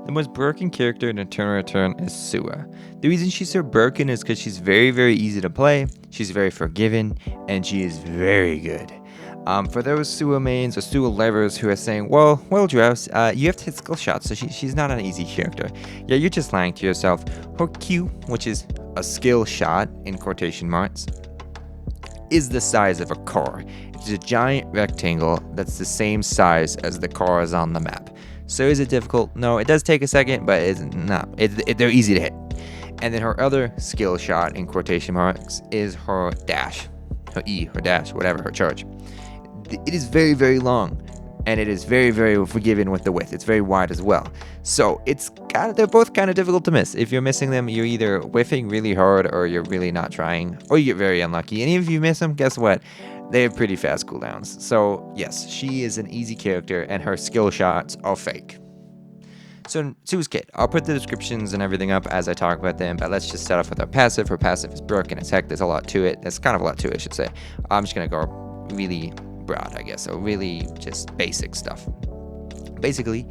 The most broken character in Eternal Return is Sua. The reason she's so broken is because she's very, very easy to play, she's very forgiving, and she is very good. For those Sua mains or Sua lovers who are saying, well, Drows, you have to hit skill shots, so she's not an easy character. Yeah, you're just lying to yourself. Her Q, which is a skill shot, in quotation marks, is the size of a car. It's a giant rectangle that's the same size as the cars on the map. So is it difficult? No, it does take a second, but it's not. They're easy to hit. And then her other skill shot, in quotation marks, is her dash. Her E, her dash, whatever, her charge. It is very, very long, and it is very, very forgiving with the width. It's very wide as well. So they're both kind of difficult to miss. If you're missing them, you're either whiffing really hard, or you're really not trying, or you get very unlucky. And if you miss them, guess what? They have pretty fast cooldowns. So yes, she is an easy character, and her skill shots are fake. So Sua's kit, I'll put the descriptions and everything up as I talk about them, but let's just start off with her passive. Her passive is broken as heck. There's a lot to it. There's kind of a lot to it, I should say. I'm just going to go really broad, I guess, so really just basic stuff. Basically,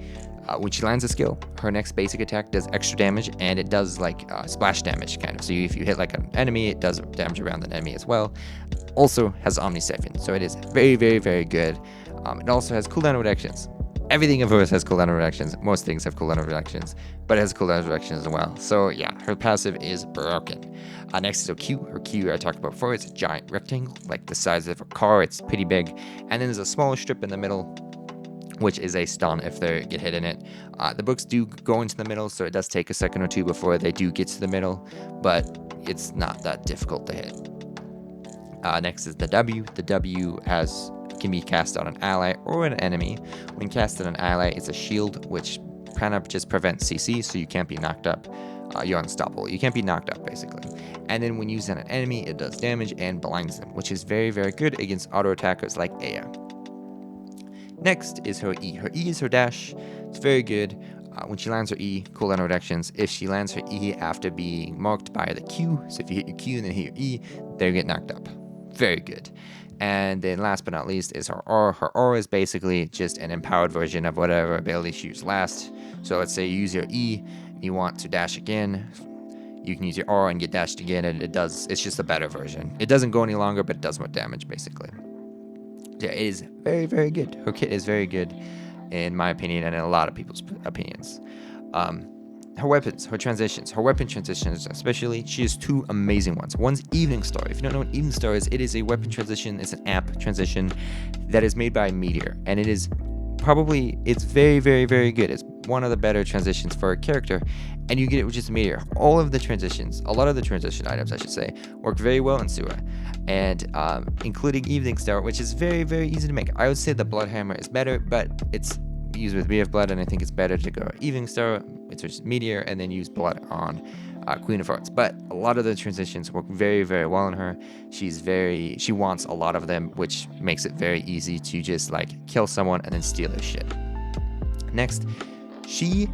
when she lands a skill, her next basic attack does extra damage, and it does like splash damage kind of. So if you hit like an enemy, it does damage around the enemy as well. Also has Omni Siphon, so it is very, very, very good. It also has cooldown reductions. Everything of hers has cooldown reductions. Most things have cooldown reductions, but it has cooldown reductions as well. So yeah, her passive is broken. Next is her Q. Her Q I talked about before. It's a giant rectangle, like the size of a car. It's pretty big. And then there's a smaller strip in the middle, which is a stun if they get hit in it. The books do go into the middle, so it does take a second or two before they do get to the middle, but it's not that difficult to hit. Next is the W. The W can be cast on an ally or an enemy. When cast on an ally, it's a shield, which kind of just prevents CC, so you can't be knocked up. You're unstoppable. You can't be knocked up, basically. And then when used on an enemy, it does damage and blinds them, which is very, very good against auto attackers like Aya. Next is her E. Her E is her dash. It's very good. When she lands her E, cooldown reductions. If she lands her E after being marked by the Q, so if you hit your Q and then hit your E, they get knocked up. Very good. And then last but not least is her R. Her R is basically just an empowered version of whatever ability she used last. So let's say you use your E, you want to dash again, you can use your R and get dashed again, and it's just a better version. It doesn't go any longer, but it does more damage, basically. Yeah, it is very, very good. Her kit is very good, in my opinion, and in a lot of people's opinions. Her weapons, her transitions, her weapon transitions especially, she has two amazing ones. One's Evening Star. If you don't know what Evening Star is, it is a weapon transition, it's an amp transition that is made by Meteor, and it's very, very, very good. It's one of the better transitions for a character, and you get it with just Meteor. A lot of the transition items, I should say, work very well in Sua, and including Evening Star, which is very, very easy to make. I would say the Blood Hammer is better, but it's used with BF Blood, and I think it's better to go Evening Star, it's just Meteor, and then use Blood on Queen of Hearts. But a lot of the transitions work very, very well on her. She wants a lot of them, which makes it very easy to just like kill someone and then steal their shit. Next, she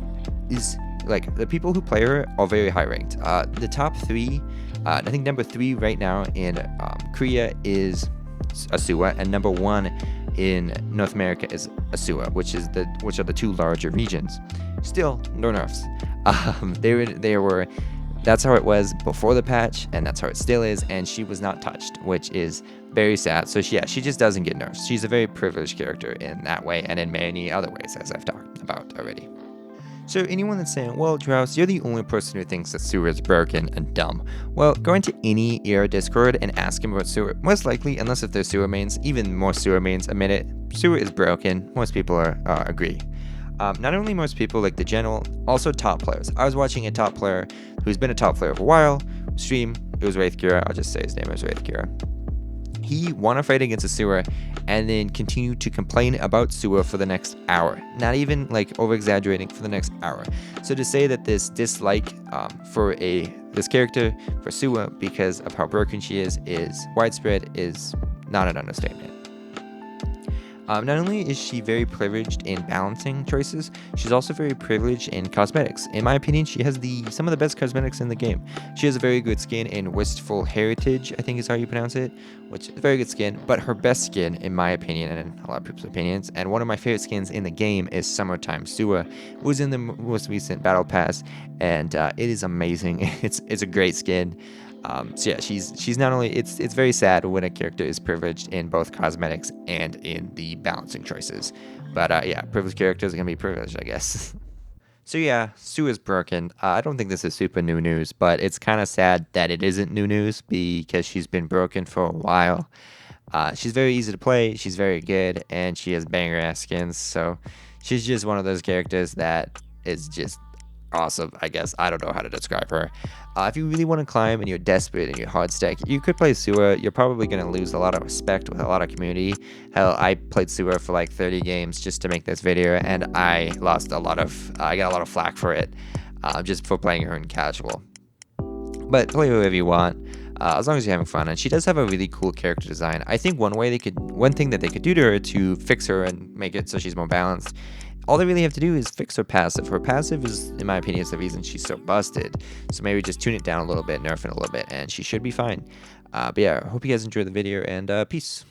is like, the people who play her are very high ranked. The top three, I think number 3 right now in Korea is Asua, and number 1 in North America is Asua, which are the two larger regions. Still, no nerfs. That's how it was before the patch, and that's how it still is, and she was not touched, which is very sad. So she just doesn't get nerfs. She's a very privileged character in that way, and in many other ways, as I've talked about already. So anyone that's saying, well, Drows, you're the only person who thinks that Sua is broken and dumb. Well, go into any ER Discord and ask him about Sua. Most likely, unless if they're Sua mains, even more Sua mains admit it, Sua is broken. Most people agree. Not only most people, like the general, also top players. I was watching a top player who's been a top player for a while stream. It was Wraith Kira. I'll just say his name is Wraith Kira. He won a fight against a Sua and then continued to complain about Sua for the next hour. Not even like over exaggerating, for the next hour. So to say that this dislike for this character, for Sua, because of how broken she is widespread, is not an understatement. Not only is she very privileged in balancing choices, she's also very privileged in cosmetics. In my opinion, she has some of the best cosmetics in the game. She has a very good skin in Wistful Heritage, I think is how you pronounce it, which is very good skin. But her best skin, in my opinion, and in a lot of people's opinions, and one of my favorite skins in the game is Summertime Sua, who was in the most recent Battle Pass, and it is amazing. It's a great skin. So yeah, she's not only it's very sad when a character is privileged in both cosmetics and in the balancing choices, but yeah, privileged characters are gonna be privileged, I guess. So yeah, Sue is broken. I don't think this is super new news, but it's kind of sad that it isn't new news because she's been broken for a while. She's very easy to play, she's very good, and she has banger ass skins. So she's just one of those characters that is just awesome, I guess. I don't know how to describe her. If you really want to climb and you're desperate and you're hard stack, you could play Sua. You're probably going to lose a lot of respect with a lot of community. Hell, I played Sua for like 30 games just to make this video, and I got a lot of flack for it, just for playing her in casual. But play whoever you want, as long as you're having fun. And she does have a really cool character design. I think one thing that they could do to her to fix her and make it so she's more balanced, all they really have to do is fix her passive. Her passive is, in my opinion, is the reason she's so busted. So maybe just tune it down a little bit, nerf it a little bit, and she should be fine. But yeah, I hope you guys enjoyed the video, and peace.